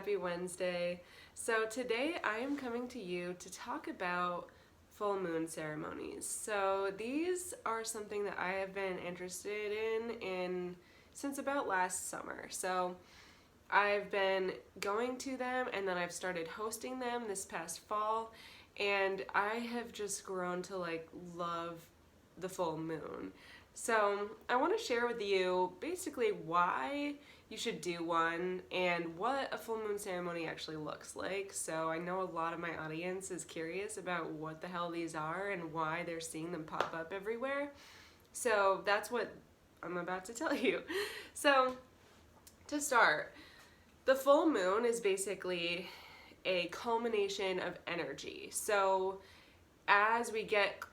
Happy Wednesday. So today I am coming to you to talk about full moon ceremonies. So these are something that I have been interested in since about last summer. So I've been going to them and then I've started hosting them this past fall, and I have just grown to love the full moon. So I want to share with you basically why you should do one and what a full moon ceremony actually looks like. So I know a lot of my audience is curious about what the hell these are and why they're seeing them pop up everywhere. So that's what I'm about to tell you. So to start, the full moon is basically a culmination of energy. So as we get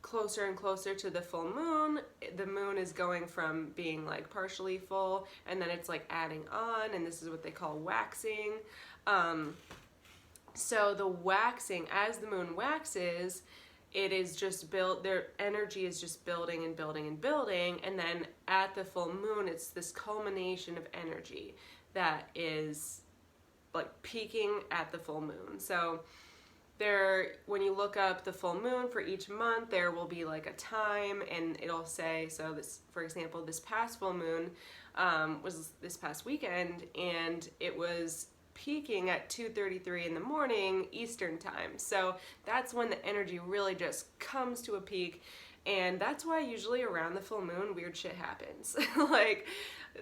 closer and closer to the moon is going from being partially full, and then it's adding on, and this is what they call waxing. So the waxing, as the moon waxes, it is just their energy is just building and building and building, and then at the full moon, it's this culmination of energy that is peaking at the full moon. So when you look up the full moon for each month, there will be a time, and it'll say, so this, for example, this past full moon was this past weekend, and it was peaking at 2:33 in the morning Eastern time. So that's when the energy really just comes to a peak, and that's why usually around the full moon weird shit happens.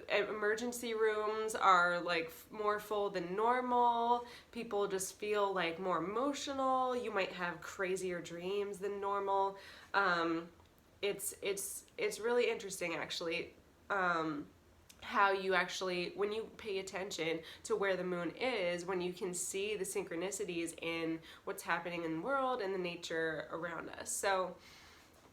Emergency rooms are more full than normal. People just feel more emotional. You might have crazier dreams than normal. It's really interesting actually. How you actually, when you pay attention to where the moon is, when you can see the synchronicities in what's happening in the world and the nature around us. So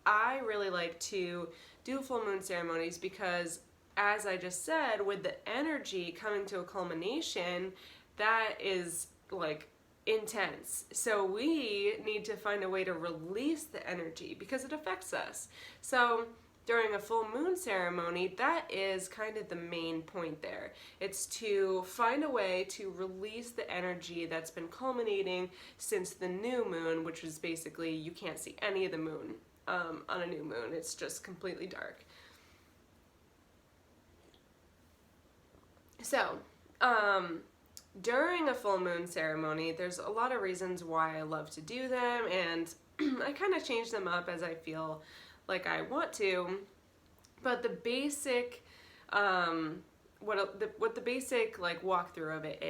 I really like to do full moon ceremonies because, as I just said, with the energy coming to a culmination, that is intense. So we need to find a way to release the energy because it affects us. So during a full moon ceremony, that is kind of the main point there. It's to find a way to release the energy that's been culminating since the new moon, which is basically you can't see any of the moon on a new moon. It's just completely dark. So, during a full moon ceremony, there's a lot of reasons why I love to do them, and I kind of change them up as I feel like I want to. But the basic, what the basic walkthrough of it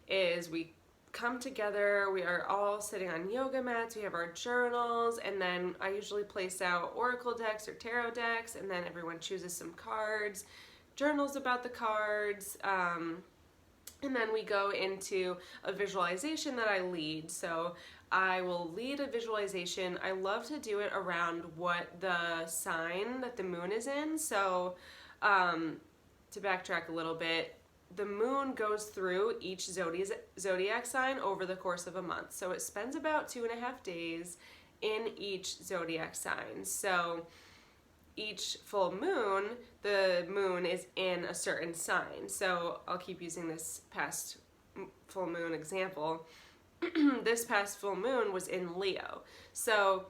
is we come together, we are all sitting on yoga mats, we have our journals, and then I usually place out oracle decks or tarot decks, and then everyone chooses some cards, journals about the cards, and then we go into a visualization that I lead. So I will lead a visualization. I love to do it around what the sign that the moon is in. So to backtrack a little bit, the moon goes through each zodiac sign over the course of a month. So it spends about 2.5 days in each zodiac sign. So each full moon, the moon is in a certain sign. So I'll keep using this past full moon example. This past full moon was in Leo. So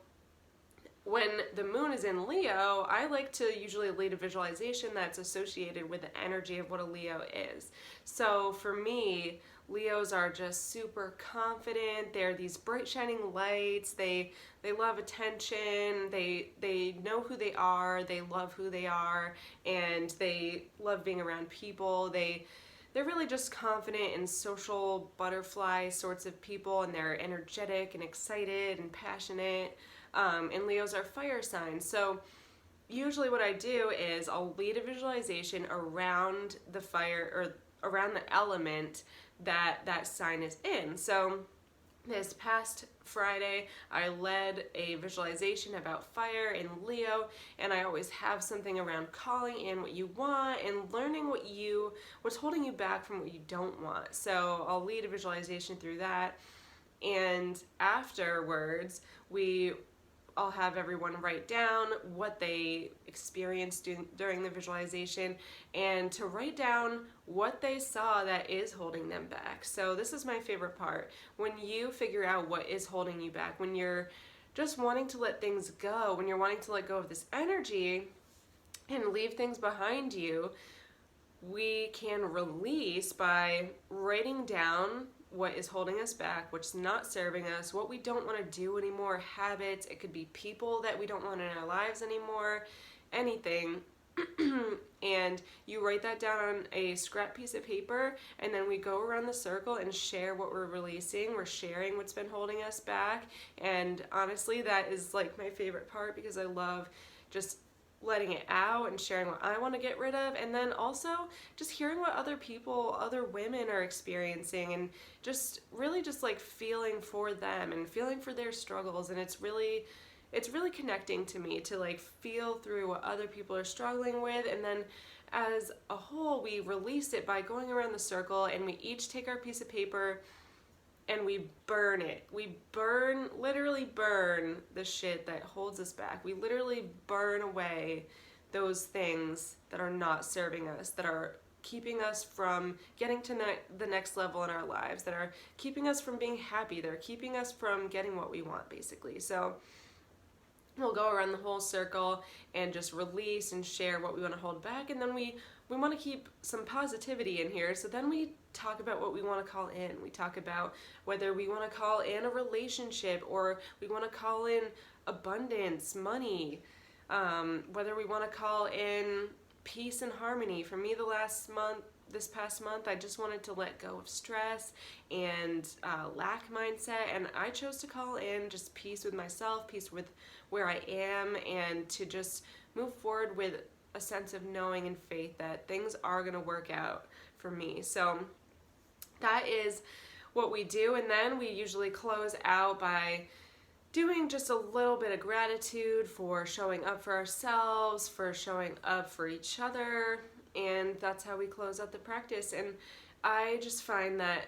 when the moon is in Leo, I like to usually lead a visualization that's associated with the energy of what a Leo is. So for me, Leos are just super confident. They're these bright shining lights. They love attention. They know who they are. They love who they are, and they love being around people. They're really just confident and social butterfly sorts of people, and they're energetic and excited and passionate. And Leos are fire signs. So usually what I do is I'll lead a visualization around the fire, or around the element that sign is in. So this past Friday, I led a visualization about fire in Leo, and I always have something around calling in what you want and learning what's holding you back from what you don't want. So I'll lead a visualization through that, and afterwards we I'll have everyone write down what they experienced during the visualization, and to write down what they saw that is holding them back. So this is my favorite part. When you figure out what is holding you back, when you're just wanting to let things go, when you're wanting to let go of this energy and leave things behind you, we can release by writing down what is holding us back, what's not serving us, what we don't want to do anymore, habits. It could be people that we don't want in our lives anymore, anything. And you write that down on a scrap piece of paper, and then we go around the circle and share what we're releasing. We're sharing what's been holding us back. And honestly, that is like my favorite part, because I love just letting it out and sharing what I want to get rid of, and then also just hearing what other people, other women are experiencing, and just really just like feeling for them and feeling for their struggles. And it's really connecting to me to like feel through what other people are struggling with, and then as a whole we release it by going around the circle, and we each take our piece of paper and we burn it. We literally burn the shit that holds us back. We literally burn away those things that are not serving us, that are keeping us from getting to the next level in our lives, that are keeping us from being happy, that are keeping us from getting what we want, basically. So we'll go around the whole circle and just release and share what we want to hold back, and then we want to keep some positivity in here. So then we talk about what we want to call in. We talk about whether we want to call in a relationship, or we want to call in abundance, money, whether we want to call in peace and harmony. For me, this past month, I just wanted to let go of stress and lack mindset, and I chose to call in just peace with myself, peace with where I am, and to just move forward with a sense of knowing and faith that things are going to work out for me. So that is what we do, and then we usually close out by doing just a little bit of gratitude for showing up for ourselves, for showing up for each other, and that's how we close out the practice. And I just find that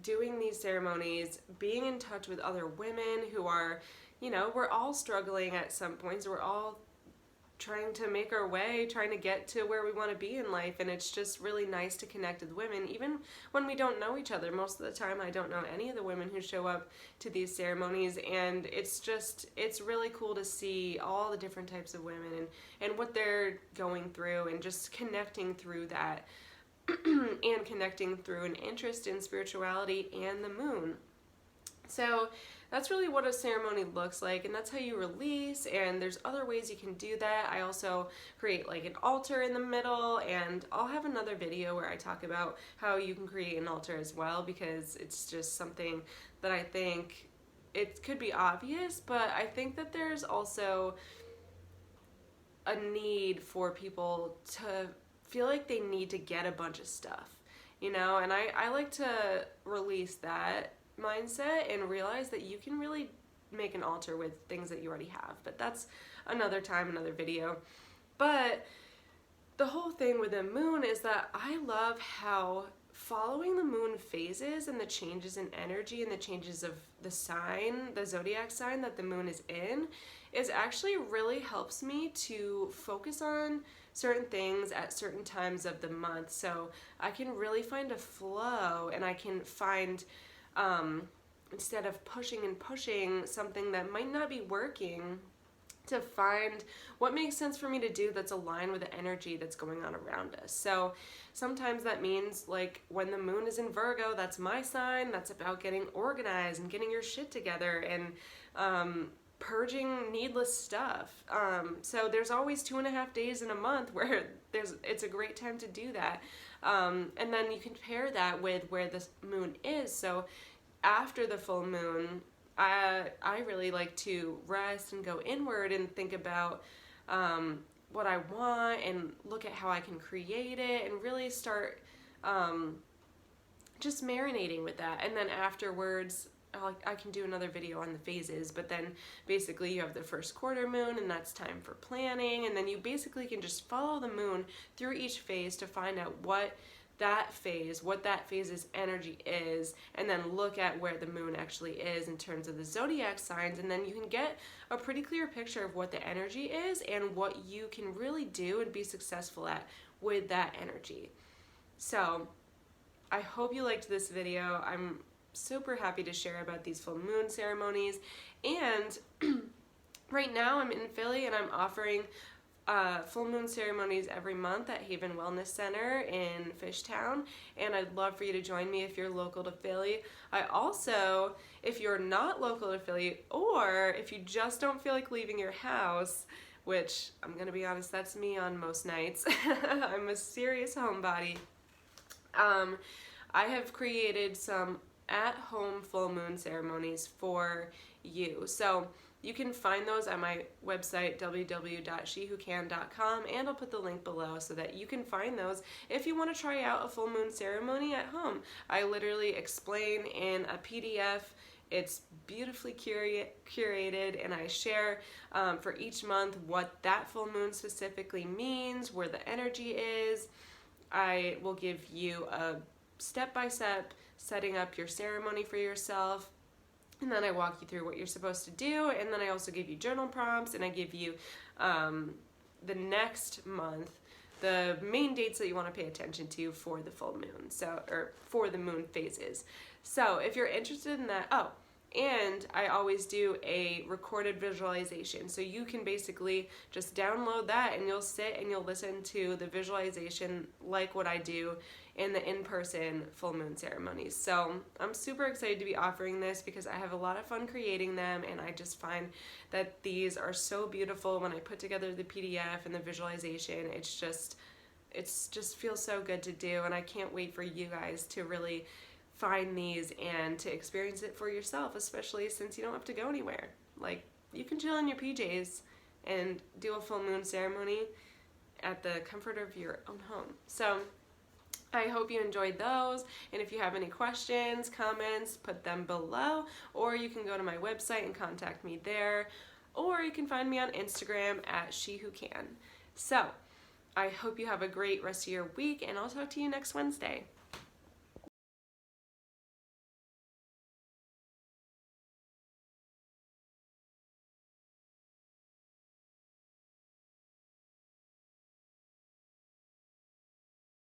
doing these ceremonies, being in touch with other women who are, we're all struggling at some points, we're all trying to make our way, trying to get to where we want to be in life, and it's just really nice to connect with women, even when we don't know each other. Most of the time I don't know any of the women who show up to these ceremonies, and it's really cool to see all the different types of women and what they're going through, and just connecting through that and connecting through an interest in spirituality and the moon. So that's really what a ceremony looks like, and that's how you release, and there's other ways you can do that. I also create like an altar in the middle, and I'll have another video where I talk about how you can create an altar as well, because it's just something that I think it could be obvious, but I think that there's also a need for people to feel like they need to get a bunch of stuff, and I like to release that mindset and realize that you can really make an altar with things that you already have. But that's another time, another video. But the whole thing with the moon is that I love how following the moon phases and the changes in energy and the changes of the sign, the zodiac sign that the moon is in, is actually really helps me to focus on certain things at certain times of the month. So I can really find a flow, and I can find instead of pushing something that might not be working, to find what makes sense for me to do that's aligned with the energy that's going on around us. So sometimes that means, like, when the moon is in Virgo, that's my sign, that's about getting organized and getting your shit together and purging needless stuff. So there's always 2.5 days in a month where it's a great time to do that. And then you can pair that with where the moon is. So after the full moon, I really like to rest and go inward and think about what I want, and look at how I can create it, and really start just marinating with that. And then afterwards, I can do another video on the phases, but then basically you have the first quarter moon, and that's time for planning, and then you basically can just follow the moon through each phase to find out what that phase, what that phase's energy is, and then look at where the moon actually is in terms of the zodiac signs, and then you can get a pretty clear picture of what the energy is and what you can really do and be successful at with that energy. So I hope you liked this video. I'm super happy to share about these full moon ceremonies, and right now I'm in Philly and I'm offering full moon ceremonies every month at Haven Wellness Center in Fishtown, and I'd love for you to join me if you're local to Philly. I also, if you're not local to Philly, or if you just don't feel like leaving your house, which I'm gonna be honest, that's me on most nights. I'm a serious homebody. I have created some at-home full moon ceremonies for you. So you can find those at my website, www.shewhocan.com, and I'll put the link below so that you can find those if you want to try out a full moon ceremony at home. I literally explain in a PDF. It's beautifully curated, and I share for each month what that full moon specifically means, where the energy is. I will give you a step-by-step setting up your ceremony for yourself, and then I walk you through what you're supposed to do, and then I also give you journal prompts, and I give you the next month the main dates that you want to pay attention to for the full moon, or for the moon phases. So if you're interested in that, and I always do a recorded visualization. So you can basically just download that and you'll sit and you'll listen to the visualization like what I do in the in-person full moon ceremonies. So I'm super excited to be offering this because I have a lot of fun creating them, and I just find that these are so beautiful when I put together the PDF and the visualization. It just feels so good to do, and I can't wait for you guys to really find these and to experience it for yourself, especially since you don't have to go anywhere. Like, you can chill in your PJs and do a full moon ceremony at the comfort of your own home. So I hope you enjoyed those, and if you have any questions, comments, put them below, or you can go to my website and contact me there, or you can find me on Instagram at shewhocan. So I hope you have a great rest of your week, and I'll talk to you next Wednesday.